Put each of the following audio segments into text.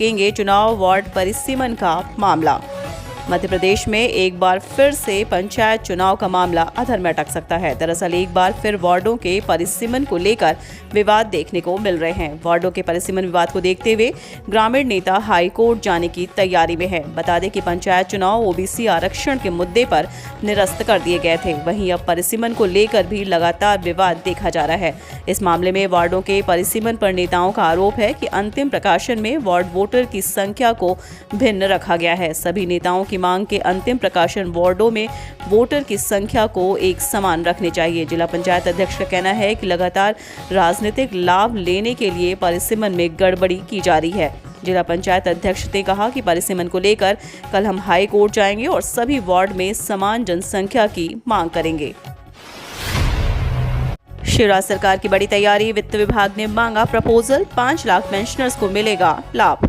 अटकेंगे चुनाव वार्ड परिसीमन का मामला। मध्य प्रदेश में एक बार फिर से पंचायत चुनाव का मामला अधर में अटक सकता है। दरअसल एक बार फिर वार्डों के परिसीमन को लेकर विवाद देखने को मिल रहे हैं। वार्डों के परिसीमन विवाद को देखते हुए ग्रामीण नेता हाई कोर्ट जाने की तैयारी में है। बता दें कि पंचायत चुनाव ओबीसी आरक्षण के मुद्दे पर निरस्त कर दिए गए थे। वहीं अब परिसीमन को लेकर भी लगातार विवाद देखा जा रहा है। इस मामले में वार्डों के परिसीमन पर नेताओं का आरोप है कि अंतिम प्रकाशन में वार्ड वोटर की संख्या को भिन्न रखा गया है। सभी नेताओं की मांग के अंतिम प्रकाशन वार्डों में वोटर की संख्या को एक समान रखने चाहिए। जिला पंचायत अध्यक्ष का कहना है कि लगातार राजनीतिक लाभ लेने के लिए परिसीमन में गड़बड़ी की जा रही है। जिला पंचायत अध्यक्ष ने कहा कि परिसीमन को लेकर कल हम हाई कोर्ट जाएंगे और सभी वार्ड में समान जनसंख्या की मांग करेंगे। शिवराज सरकार की बड़ी तैयारी, वित्त विभाग ने मांगा प्रपोजल, 5 लाख पेंशनर्स को मिलेगा लाभ।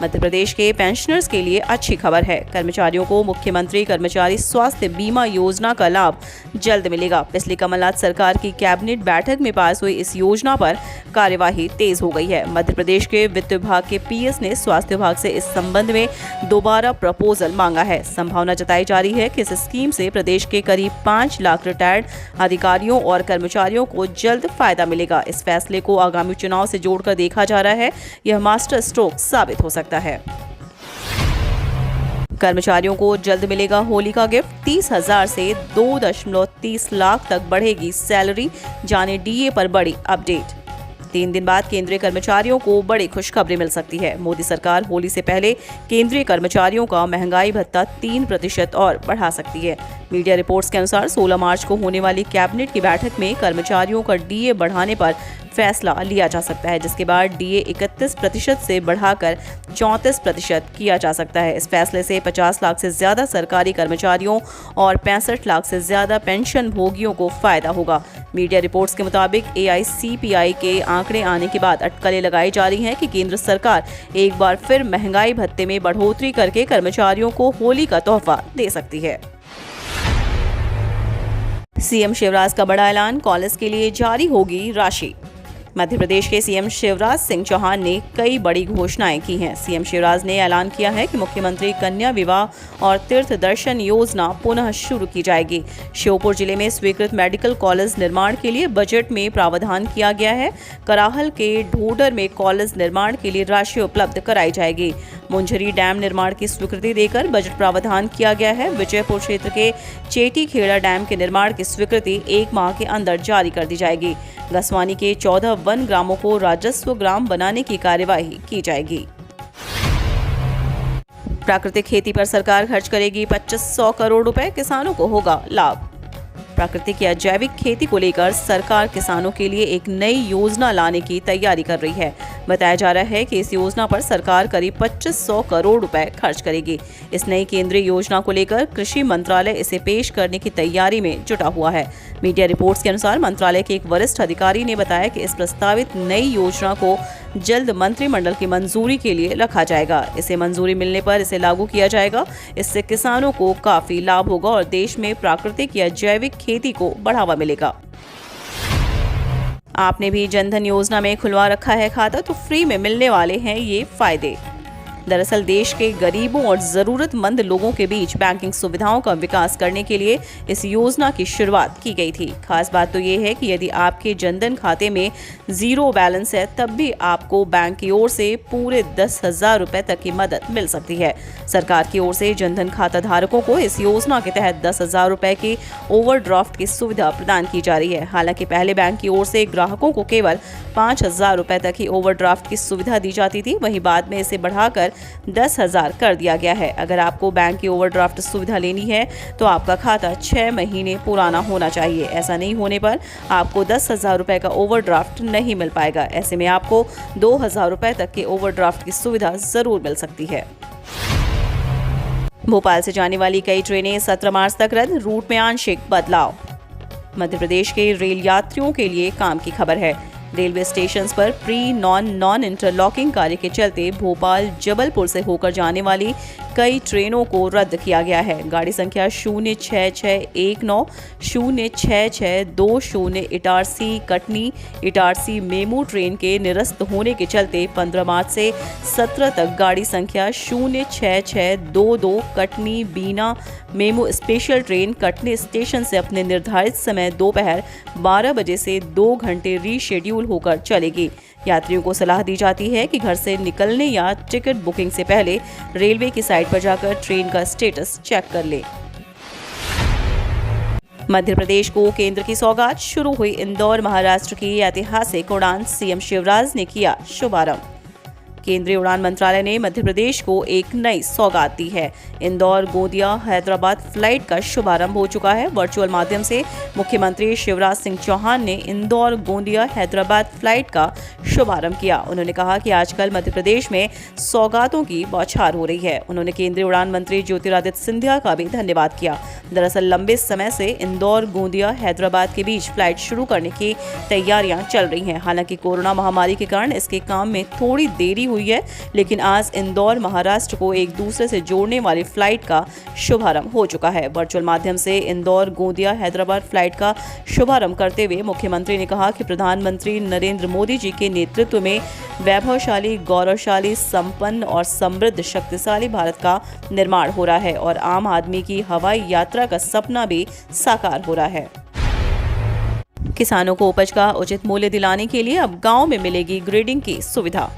मध्य प्रदेश के पेंशनर्स के लिए अच्छी खबर है। कर्मचारियों को मुख्यमंत्री कर्मचारी स्वास्थ्य बीमा योजना का लाभ जल्द मिलेगा। पिछली कमलनाथ सरकार की कैबिनेट बैठक में पास हुई इस योजना पर कार्यवाही तेज हो गई है। मध्य प्रदेश के वित्त विभाग के पीएस ने स्वास्थ्य विभाग से इस संबंध में दोबारा प्रपोजल मांगा है। संभावना जताई जा रही है कि इस स्कीम से प्रदेश के करीब 5 लाख रिटायर्ड अधिकारियों और कर्मचारियों को जल्द फायदा मिलेगा। इस फैसले को आगामी चुनाव से जोड़कर देखा जा रहा है। यह मास्टर स्ट्रोक साबित हो सकता है। कर्मचारियों को जल्द मिलेगा होली का गिफ्ट, 30,000 से 2.30 लाख तक बढ़ेगी सैलरी। जाने डीए पर बड़ी अपडेट। 3 दिन बाद केंद्रीय कर्मचारियों को बड़ी खुशखबरी मिल सकती है। मोदी सरकार होली से पहले केंद्रीय कर्मचारियों का महंगाई भत्ता 3% और बढ़ा सकती है। मीडिया रिपोर्ट्स के अनुसार 16 मार्च को होने वाली कैबिनेट की बैठक में कर्मचारियों का डीए बढ़ाने पर फैसला लिया जा सकता है, जिसके बाद डीए 31% से बढ़ाकर 34% किया जा सकता है। इस फैसले से 50 लाख से ज्यादा सरकारी कर्मचारियों और 65 लाख से ज्यादा पेंशन भोगियों को फायदा होगा। मीडिया रिपोर्ट्स के मुताबिक एआईसीपीआई के आंकड़े आने के बाद अटकलें लगाई जा रही हैं कि केंद्र सरकार एक बार फिर महंगाई भत्ते में बढ़ोतरी करके कर्मचारियों को होली का तोहफा दे सकती है। सीएम शिवराज का बड़ा ऐलान, कॉलेज के लिए जारी होगी राशि। मध्य प्रदेश के सीएम शिवराज सिंह चौहान ने कई बड़ी घोषणाएं की हैं। सीएम शिवराज ने ऐलान किया है कि मुख्यमंत्री कन्या विवाह और तीर्थ दर्शन योजना पुनः शुरू की जाएगी। श्योपुर जिले में स्वीकृत मेडिकल कॉलेज निर्माण के लिए बजट में प्रावधान किया गया है। कराहल के ढोडर में कॉलेज निर्माण के लिए राशि उपलब्ध कराई जाएगी। मुंझरी डैम निर्माण की स्वीकृति देकर बजट प्रावधान किया गया है। विजयपुर क्षेत्र के चेटी खेड़ा डैम के निर्माण की स्वीकृति 1 माह के अंदर जारी कर दी जाएगी। गसवानी के 14 वन ग्रामों को राजस्व ग्राम बनाने की कार्यवाही की जाएगी। प्राकृतिक खेती पर सरकार खर्च करेगी 2500 करोड़ रुपए, किसानों को होगा लाभ। प्राकृतिक या जैविक खेती को लेकर सरकार किसानों के लिए एक नई योजना लाने की तैयारी कर रही है। बताया जा रहा है कि इस योजना पर सरकार करीब 2500 करोड़ रुपए खर्च करेगी। इस नई केंद्रीय योजना को लेकर कृषि मंत्रालय इसे पेश करने की तैयारी में जुटा हुआ है। मीडिया रिपोर्ट्स के अनुसार मंत्रालय के एक वरिष्ठ अधिकारी ने बताया कि इस प्रस्तावित नई योजना को जल्द मंत्रिमंडल की मंजूरी के लिए रखा जाएगा। इसे मंजूरी मिलने पर इसे लागू किया जाएगा। इससे किसानों को काफी लाभ होगा और देश में प्राकृतिक या जैविक खेती को बढ़ावा मिलेगा। आपने भी जनधन योजना में खुलवा रखा है खाता तो फ्री में मिलने वाले हैं ये फायदे। दरअसल देश के गरीबों और जरूरतमंद लोगों के बीच बैंकिंग सुविधाओं का विकास करने के लिए इस योजना की शुरुआत की गई थी। खास बात तो ये है कि यदि आपके जनधन खाते में 0 बैलेंस है तब भी आपको बैंक की ओर से पूरे 10,000 रुपए तक की मदद मिल सकती है। सरकार की ओर से जनधन खाता धारकों को इस योजना के तहत 10,000 रुपए की ओवरड्राफ्ट की सुविधा प्रदान की जा रही है। हालांकि पहले बैंक की ओर से ग्राहकों को केवल 5,000 रुपए तक ही ओवरड्राफ्ट की सुविधा दी जाती थी, वहीं बाद में इसे बढ़ाकर 10,000 कर दिया गया है। अगर आपको बैंक की ओवरड्राफ्ट सुविधा लेनी है तो आपका खाता 6 महीने पुराना होना चाहिए। ऐसा नहीं होने पर आपको 10,000 रुपए का ओवरड्राफ्ट नहीं मिल पाएगा। ऐसे में आपको 2,000 रुपए तक के ओवरड्राफ्ट की सुविधा जरूर मिल सकती है। भोपाल से जाने वाली कई ट्रेनें 17 मार्च तक रद्द, रूट में आंशिक बदलाव। मध्य प्रदेश के रेल यात्रियों के लिए काम की खबर है। रेलवे स्टेशन पर प्री नॉन इंटरलॉकिंग कार्य के चलते भोपाल जबलपुर से होकर जाने वाली कई ट्रेनों को रद्द किया गया है। गाड़ी संख्या 06619 06620 इटारसी कटनी इटारसी मेमू ट्रेन के निरस्त होने के चलते 15 मार्च से 17 तक गाड़ी संख्या 06622 Katni Bina MEMU special train Katni station से अपने निर्धारित समय दोपहर 12 बजे से 2 घंटे रीशेड्यूल होकर चलेगी। यात्रियों को सलाह दी जाती है कि घर से निकलने या टिकट बुकिंग से पहले रेलवे की साइट पर जाकर ट्रेन का स्टेटस चेक कर ले। मध्य प्रदेश को केंद्र की सौगात, शुरू हुई इंदौर महाराष्ट्र की ऐतिहासिक उड़ान, सीएम शिवराज ने किया शुभारंभ। केंद्रीय उड़ान मंत्रालय ने मध्य प्रदेश को एक नई सौगात दी है। इंदौर गोंदिया हैदराबाद फ्लाइट का शुभारंभ हो चुका है। वर्चुअल माध्यम से मुख्यमंत्री शिवराज सिंह चौहान ने इंदौर गोंदिया हैदराबाद फ्लाइट का शुभारंभ किया। उन्होंने कहा कि आजकल मध्य प्रदेश में सौगातों की बौछार हो रही है। उन्होंने केंद्रीय उड़ान मंत्री ज्योतिरादित्य सिंधिया का भी धन्यवाद किया। दरअसल लंबे समय से इंदौर गोंदिया हैदराबाद के बीच फ्लाइट शुरू करने की तैयारियां चल रही हैं। हालांकि कोरोना महामारी के कारण इसके काम में थोड़ी देरी हुई है, लेकिन आज इंदौर महाराष्ट्र को एक दूसरे से जोड़ने वाली फ्लाइट का शुभारंभ हो चुका है। वर्चुअल माध्यम से इंदौर गोंदिया हैदराबाद फ्लाइट का शुभारंभ करते हुए मुख्यमंत्री ने कहा कि प्रधानमंत्री नरेंद्र मोदी जी के नेतृत्व में वैभवशाली, गौरवशाली, संपन्न और समृद्ध शक्तिशाली भारत का निर्माण हो रहा है और आम आदमी की हवाई यात्रा का सपना भी साकार हो रहा है। किसानों को उपज का उचित मूल्य दिलाने के लिए अब गांव में मिलेगी ग्रेडिंग की सुविधा।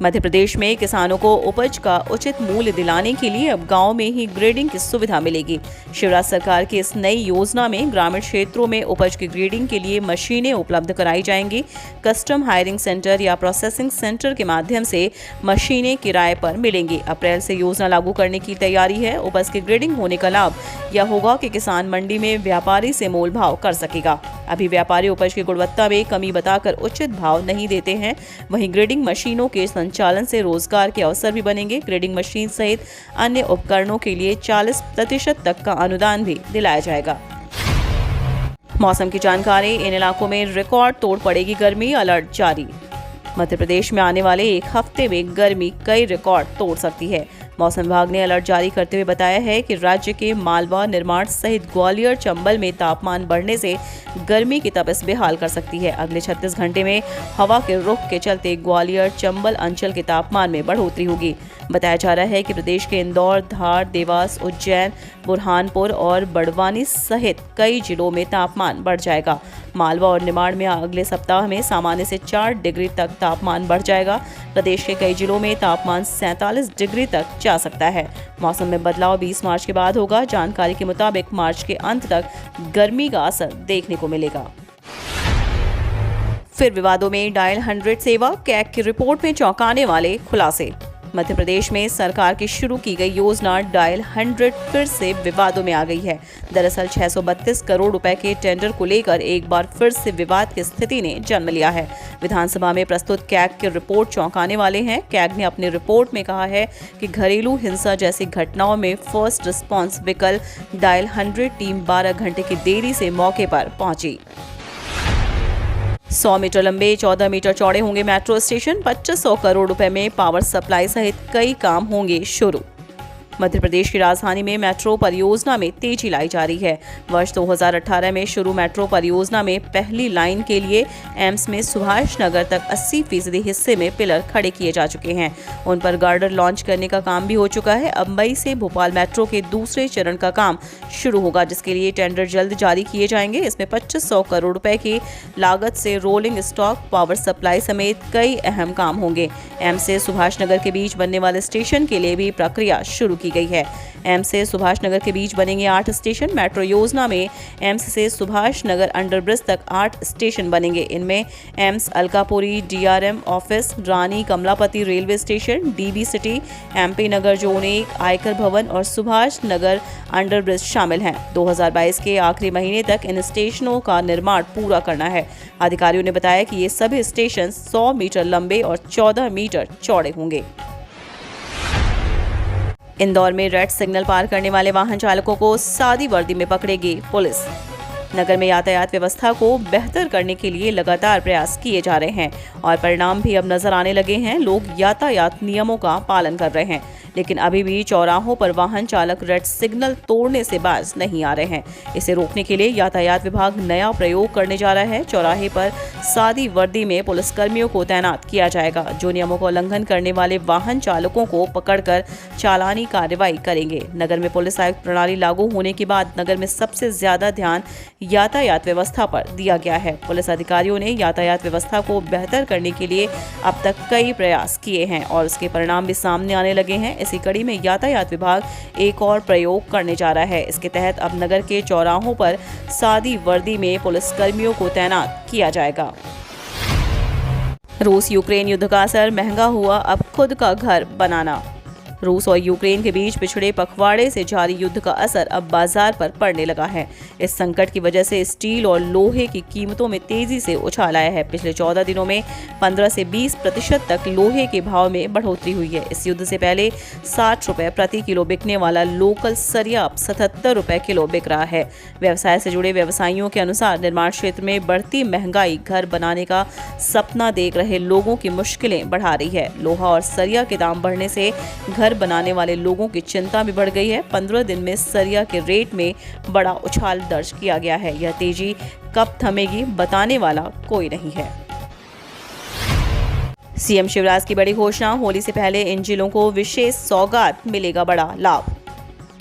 मध्य प्रदेश में किसानों को उपज का उचित मूल्य दिलाने के लिए अब गांव में ही ग्रेडिंग की सुविधा मिलेगी। शिवराज सरकार की इस नई योजना में ग्रामीण क्षेत्रों में उपज की ग्रेडिंग के लिए मशीनें उपलब्ध कराई जाएंगी। कस्टम हायरिंग सेंटर या प्रोसेसिंग सेंटर के माध्यम से मशीनें किराए पर मिलेंगी। अप्रैल से योजना लागू करने की तैयारी है। उपज की ग्रेडिंग होने का लाभ यह होगा कि किसान मंडी में व्यापारी से मोल भाव कर सकेगा। अभी व्यापारी उपज की गुणवत्ता में कमी बताकर उचित भाव नहीं देते हैं। वहीं ग्रेडिंग मशीनों के संचालन से रोजगार के अवसर भी बनेंगे। ग्रेडिंग मशीन सहित अन्य उपकरणों के लिए 40% तक का अनुदान भी दिलाया जाएगा। मौसम की जानकारी, इन इलाकों में रिकॉर्ड तोड़ पड़ेगी गर्मी, अलर्ट जारी। मध्य प्रदेश में आने वाले एक हफ्ते में गर्मी कई रिकॉर्ड तोड़ सकती है। मौसम विभाग ने अलर्ट जारी करते हुए बताया है कि राज्य के मालवा, निर्माण सहित ग्वालियर, चंबल में तापमान बढ़ने से गर्मी की तपिश बेहाल कर सकती है। अगले 36 घंटे में हवा के रुख के चलते ग्वालियर, चंबल अंचल के तापमान में बढ़ोतरी होगी। बताया जा रहा है कि प्रदेश के इंदौर, धार, देवास, उज्जैन, बुरहानपुर और बड़वानी सहित कई जिलों में तापमान बढ़ जाएगा। मालवा और निमाड़ में अगले सप्ताह में सामान्य से 4 डिग्री तक तापमान बढ़ जाएगा। प्रदेश के कई जिलों में तापमान 47 डिग्री तक जा सकता है। मौसम में बदलाव 20 मार्च के बाद होगा। जानकारी के मुताबिक मार्च के अंत तक गर्मी का असर देखने को मिलेगा। फिर विवादों में डायल 100 सेवा, कैग की रिपोर्ट में चौंकाने वाले खुलासे। मध्य प्रदेश में सरकार की शुरू की गई योजना डायल 100 फिर से विवादों में आ गई है। दरअसल 632 करोड़ रुपए के टेंडर को लेकर एक बार फिर से विवाद की स्थिति ने जन्म लिया है। विधानसभा में प्रस्तुत कैग की रिपोर्ट चौंकाने वाले हैं। कैग ने अपनी रिपोर्ट में कहा है कि घरेलू हिंसा जैसी घटनाओं में first response vehicle dial 100 team 12 घंटे की देरी से मौके पर पहुंची। 100 मीटर लंबे, 14 मीटर चौड़े होंगे मेट्रो स्टेशन। 2500 करोड़ रुपए में पावर सप्लाई सहित कई काम होंगे शुरू। मध्य प्रदेश की राजधानी में मेट्रो परियोजना में तेजी लाई जा रही है। वर्ष 2018 में शुरू मेट्रो परियोजना में पहली लाइन के लिए एम्स में सुभाष नगर तक 80% हिस्से में पिलर खड़े किए जा चुके हैं। उन पर गार्डर लॉन्च करने का काम भी हो चुका है। अब मई से भोपाल मेट्रो के दूसरे चरण का काम शुरू होगा, जिसके लिए टेंडर जल्द जारी किए जाएंगे। इसमें 2500 करोड़ रुपए की लागत से रोलिंग स्टॉक, पावर सप्लाई समेत कई अहम काम होंगे। एम्स से सुभाष नगर के बीच बनने वाले स्टेशन के लिए भी प्रक्रिया शुरू की गई है। एम्स से सुभाष नगर के बीच बनेंगे 8 स्टेशन। मेट्रो योजना में एम्स से सुभाष नगर अंडरब्रिज तक 8 स्टेशन बनेंगे। इनमें AIIMS, Alkapuri, DRM office, Rani Kamlapati railway station, DB city, MP Nagar zone 1, आयकर भवन और सुभाष नगर अंडरब्रिज शामिल हैं। 2022 के आखिरी महीने तक इन स्टेशनों का निर्माण पूरा करना है। अधिकारियों ने बताया कि ये सभी स्टेशन 100 मीटर लंबे और 14 मीटर चौड़े होंगे। इंदौर में रेड सिग्नल पार करने वाले वाहन चालकों को सादी वर्दी में पकड़ेगी पुलिस। नगर में यातायात व्यवस्था को बेहतर करने के लिए लगातार प्रयास किए जा रहे हैं और परिणाम भी अब नजर आने लगे हैं। लोग यातायात नियमों का पालन कर रहे हैं, लेकिन अभी भी चौराहों पर वाहन चालक रेड सिग्नल तोड़ने से बाज नहीं आ रहे हैं। इसे रोकने के लिए यातायात विभाग नया प्रयोग करने जा रहा है। चौराहे पर सादी वर्दी में पुलिसकर्मियों को तैनात किया जाएगा, जो नियमों का उल्लंघन करने वाले वाहन चालकों को पकड़कर चालानी कार्रवाई करेंगे। नगर में पुलिस आयुक्त प्रणाली लागू होने के बाद नगर में सबसे ज्यादा ध्यान यातायात व्यवस्था पर दिया गया है। पुलिस अधिकारियों ने यातायात व्यवस्था को बेहतर करने के लिए अब तक कई प्रयास किए हैं और उसके परिणाम भी सामने आने लगे हैं। इसी कड़ी में यातायात विभाग एक और प्रयोग करने जा रहा है। इसके तहत अब नगर के चौराहों पर सादी वर्दी में पुलिसकर्मियों को तैनात किया जाएगा। रूस यूक्रेन युद्ध का असर, महंगा हुआ अब खुद का घर बनाना। रूस और यूक्रेन के बीच पिछड़े पखवाड़े से जारी युद्ध का असर अब बाजार पर पड़ने लगा है। इस संकट की वजह से स्टील और लोहे की कीमतों में तेजी से उछाल आया है। पिछले 14 दिनों में 15 से 20% तक लोहे के भाव में बढ़ोतरी हुई है। इस युद्ध से पहले 60 रुपए प्रति किलो बिकने वाला लोकल सरिया अब 77 रुपए किलो बिक रहा है। व्यवसाय से जुड़े व्यवसायियों के अनुसार निर्माण क्षेत्र में बढ़ती महंगाई घर बनाने का सपना देख रहे लोगों की मुश्किलें बढ़ा रही है। लोहा और सरिया के दाम बढ़ने से घर बनाने वाले लोगों की चिंता भी बढ़ गई है। 15 दिन में सरिया के रेट में बड़ा उछाल दर्ज किया गया है। यह तेजी कब थमेगी बताने वाला कोई नहीं है। सीएम शिवराज की बड़ी घोषणा, होली से पहले इन जिलों को विशेष सौगात, मिलेगा बड़ा लाभ।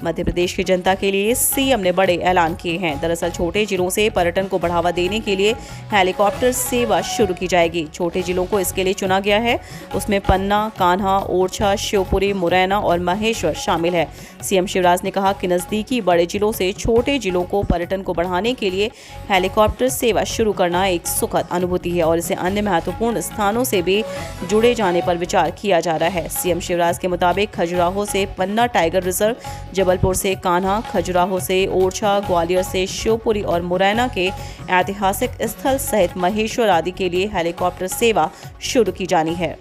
मध्य प्रदेश की जनता के लिए सीएम ने बड़े ऐलान किए हैं। दरअसल छोटे जिलों से पर्यटन को बढ़ावा देने के लिए हेलीकॉप्टर सेवा शुरू की जाएगी। छोटे जिलों को इसके लिए चुना गया है। उसमें पन्ना, कान्हा, ओरछा, शिवपुरी, मुरैना और महेश्वर शामिल है। सीएम शिवराज ने कहा कि नज़दीकी बड़े जिलों से छोटे जिलों को पर्यटन को बढ़ाने के लिए हेलीकॉप्टर सेवा शुरू करना एक सुखद अनुभूति है और इसे अन्य महत्वपूर्ण स्थानों से भी जुड़े जाने पर विचार किया जा रहा है। सीएम शिवराज के मुताबिक खजुराहो से पन्ना टाइगर रिजर्व, जबलपुर से कान्हा, खजुराहो से ओरछा, ग्वालियर से शिवपुरी और मुरैना के ऐतिहासिक स्थल सहित महेश्वर आदि के लिए हेलीकॉप्टर सेवा शुरू की जानी है।